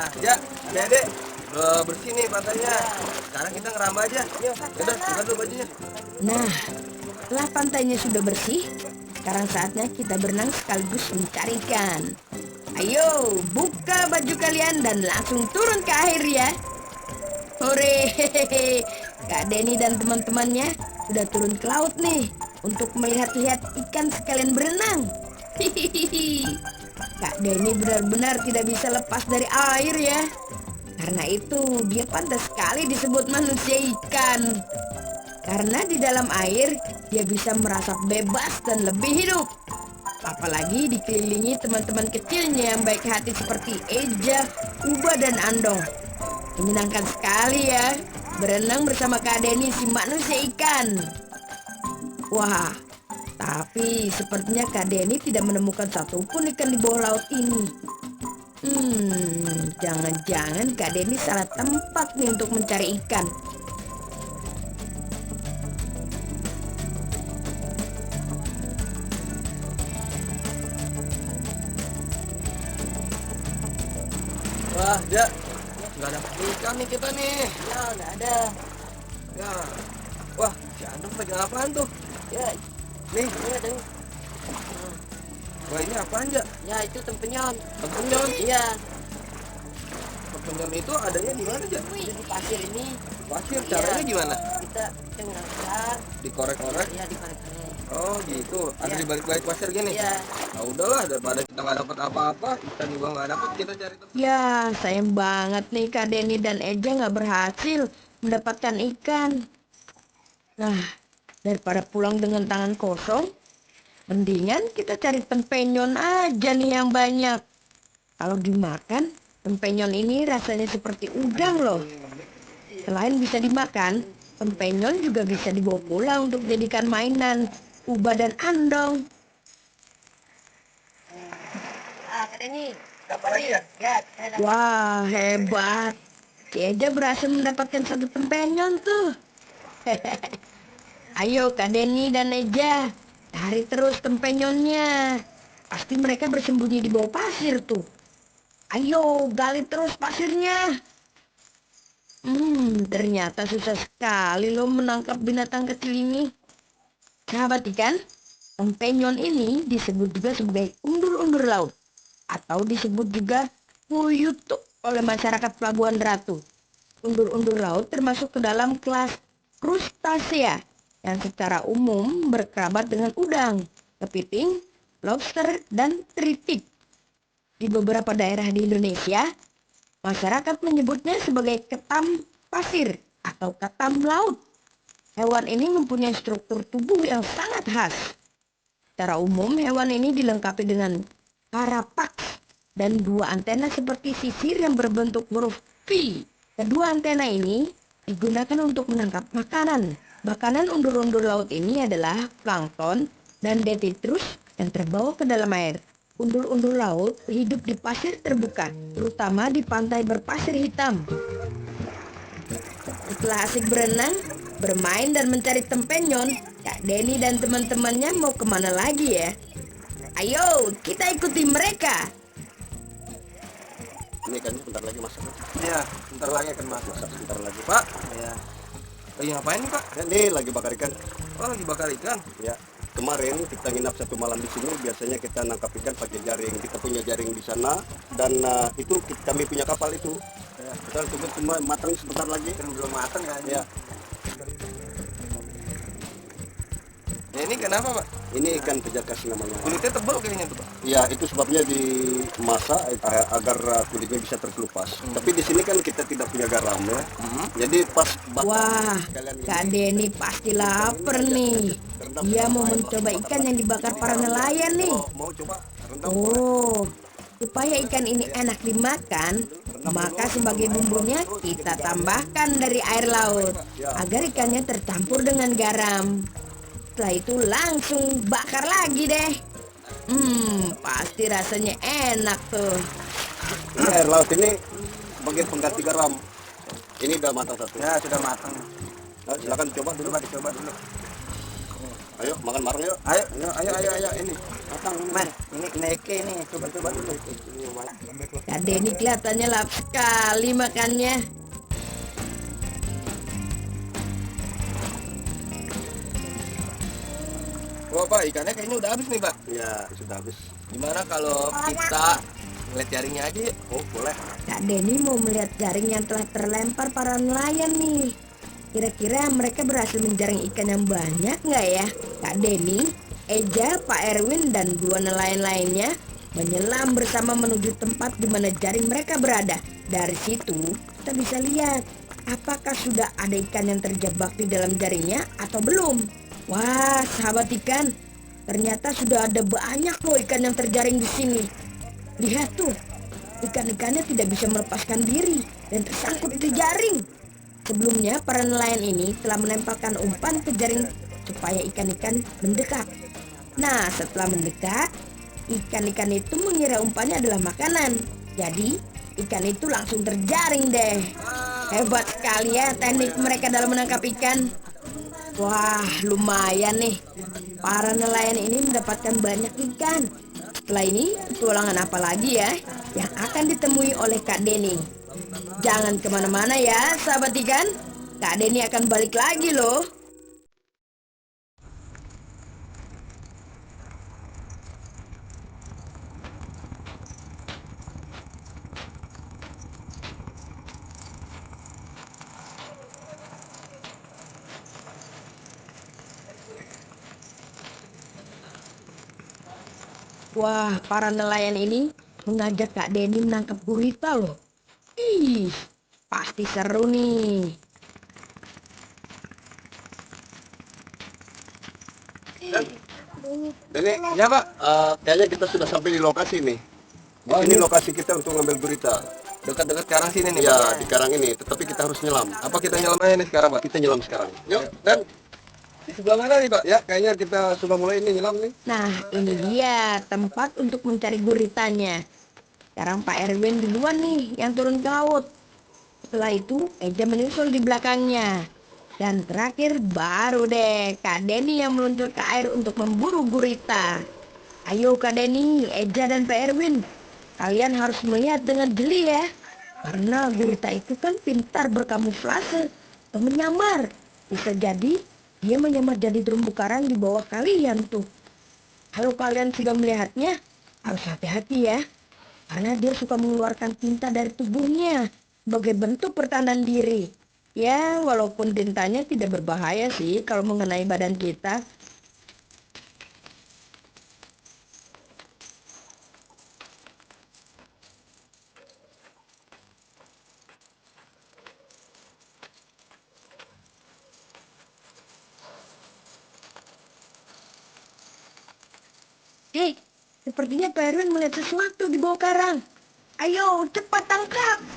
Nah, Ja, Dek, udah bersih nih pantainya. Sekarang kita ngerambah aja. Udah, buka dulu bajunya. Nah, setelah pantainya sudah bersih, sekarang saatnya kita berenang sekaligus mencari ikan. Ayo, buka baju kalian dan langsung turun ke air ya. Hore, Kak Denny dan teman-temannya sudah turun ke laut nih untuk melihat-lihat ikan sekalian berenang. Hihihi. Kak Denny benar-benar tidak bisa lepas dari air ya. Karena itu dia pantas sekali disebut manusia ikan. Karena di dalam air dia bisa merasa bebas dan lebih hidup. Apalagi dikelilingi teman-teman kecilnya yang baik hati seperti Eja, Uba, dan Andong. Menyenangkan sekali ya, berenang bersama Kak Denny si manusia ikan. Wah, tapi sepertinya Kak Denny tidak menemukan satupun ikan di bawah laut ini. Jangan-jangan Kak Denny salah tempat nih untuk mencari ikan. Wah, Ja, nggak ada ikan nih kita nih. Ya, nggak ada. Ya, wah, si Andong pegang apaan tuh? Ya, Nih, ini ada. wah ini apaan, Ja? Ya, itu tempenyon. Tempenyon. Iya, Tempenyon itu adanya di mana, Ja? itu di pasir ini. Pasir, Iya. caranya gimana? Kita ngangkat. Dikorek-korek. Iya, dikorek-korek. Oh gitu, ada Iya. di balik-balik pasir gini? Iya. Nah, udahlah, daripada kita nggak dapat apa-apa, ikan juga nggak dapat, kita cari tempat. Ya, sayang banget nih Kak Denny dan Eja nggak berhasil mendapatkan ikan. Nah, daripada pulang dengan tangan kosong, mendingan kita cari tempenyon aja nih yang banyak. Kalau dimakan, tempenyon ini rasanya seperti udang loh. Selain bisa dimakan, tempenyon juga bisa dibawa pulang untuk dijadikan mainan Uba dan Andong. Kak Denny, dapat lagi ya? Ya, saya dapat. Wah, hebat. Si Eja berhasil mendapatkan satu tempenyon tuh. Ayo Kak Denny dan Eja, cari terus tempenyonnya. Pasti mereka bersembunyi di bawah pasir tuh. Ayo, gali terus pasirnya. Ternyata susah sekali loh menangkap binatang kecil ini. Sahabat ikan, tempenyon ini disebut juga sebagai undur-undur laut atau disebut juga puyuh oleh masyarakat Pelabuhan Ratu. Undur-undur laut termasuk ke dalam kelas krustasea yang secara umum berkerabat dengan udang, kepiting, lobster, dan tritip. Di beberapa daerah di Indonesia, masyarakat menyebutnya sebagai ketam pasir atau ketam laut. Hewan ini mempunyai struktur tubuh yang sangat khas. Secara umum, hewan ini dilengkapi dengan karapaks dan dua antena seperti sisir yang berbentuk huruf V. Kedua antena ini digunakan untuk menangkap makanan. Makanan undur-undur laut ini adalah plankton dan detritus yang terbawa ke dalam air. Undur-undur laut hidup di pasir terbuka, terutama di pantai berpasir hitam. Setelah asik berenang, bermain dan mencari tempenyon, Kak Denny dan teman-temannya mau kemana lagi ya? Ayo, kita ikuti mereka. Ini ikannya bentar lagi masak. Iya, bentar lagi akan masuk. Masak sebentar lagi. Pak, Ya. lagi ngapain nih Pak? Ini lagi bakar ikan. Oh, lagi bakar ikan. Ya. Kemarin kita nginap satu malam di sini. Biasanya kita nangkap ikan pakai jaring. Kita punya jaring di sana dan itu kami punya kapal itu. Ya. Kita tunggu cuma matang sebentar lagi. Ikan belum matang ya? Ya. Ya ini kenapa Pak? Ini ikan pejakas namanya. Kulitnya tebal kayaknya tuh Pak. Ya, itu sebabnya dimasak agar kulitnya bisa terkelupas. Tapi di sini kan kita tidak punya garam ya. Jadi pas bakar Wah, sekalian ini, Kak Denny pasti lapar nih. Dia mau mencoba ikan yang dibakar para nelayan nih. mau coba rendam. Oh, supaya ikan ini enak dimakan, maka sebagai bumbunya kita tambahkan dari air laut agar ikannya tercampur dengan garam. Setelah itu langsung bakar lagi deh. Pasti rasanya enak tuh. Ini air laut ini sebagai pengganti garam. Ini udah matang satu. Ya, sudah matang. Nah, silakan coba dulu. Coba dicoba dulu. Ayo makan bareng yuk. Ayo ini. Matang. Meh, ini neke nih. Coba dulu. Dan Denny Kelihatannya lahap sekali makannya. Wah Pak, ikannya kayaknya udah habis nih Pak. Ya, sudah habis. Gimana kalau kita ngeliat jaringnya aja ya? Oh, boleh. Kak Denny mau melihat jaring yang telah terlempar para nelayan nih. Kira-kira mereka berhasil menjaring ikan yang banyak nggak ya? Kak Denny, Eja, Pak Erwin, dan dua nelayan lainnya menyelam bersama menuju tempat di mana jaring mereka berada. Dari situ, kita bisa lihat apakah sudah ada ikan yang terjebak di dalam jaringnya atau belum. Wah, sahabat ikan, ternyata sudah ada banyak loh ikan yang terjaring di sini. Lihat tuh, ikan-ikannya tidak bisa melepaskan diri dan tersangkut di jaring. Sebelumnya, para nelayan ini telah menempelkan umpan ke jaring supaya ikan-ikan mendekat. Nah, setelah mendekat, ikan-ikan itu mengira umpannya adalah makanan. Jadi, ikan itu langsung terjaring deh. Hebat sekali ya teknik mereka dalam menangkap ikan. Wah, lumayan nih. Para nelayan ini mendapatkan banyak ikan. Setelah ini, petualangan apa lagi ya yang akan ditemui oleh Kak Denny? Jangan kemana-mana ya, sahabat ikan. Kak Denny akan balik lagi loh. Wah, para nelayan ini mengajak Kak Denny menangkap gurita loh. Ih, pasti seru nih. Ini Ya Pak. kayaknya kita sudah sampai di lokasi nih. Di Oh, sini ini lokasi kita untuk ngambil gurita. dekat-dekat karang sini nih Pak. Ya, di karang ini. Tetapi kita harus nyelam. Apa kita nyelam aja nih sekarang Pak? Kita nyelam sekarang. Yuk, dan Di sebelah mana nih Pak? ya kayaknya kita sudah mulai ini nyelam nih. Nah, ini dia tempat untuk mencari guritanya. Sekarang Pak Erwin duluan nih yang turun ke laut. Setelah itu, Eja menyusul di belakangnya. Dan terakhir baru deh Kak Denny yang meluncur ke air untuk memburu gurita. Ayo Kak Denny, Eja dan Pak Erwin, kalian harus melihat dengan jeli ya. Karena gurita itu kan pintar berkamuflase atau menyamar. Bisa jadi dia menyamar jadi terumbu karang di bawah kalian tuh. Kalau kalian sudah melihatnya, harus hati-hati ya. Karena dia suka mengeluarkan tinta dari tubuhnya sebagai bentuk pertandaan diri. Ya, walaupun tintanya tidak berbahaya sih kalau mengenai badan kita. Hei, sepertinya Pak Erwin melihat sesuatu di bawah karang. Ayo, cepat tangkap.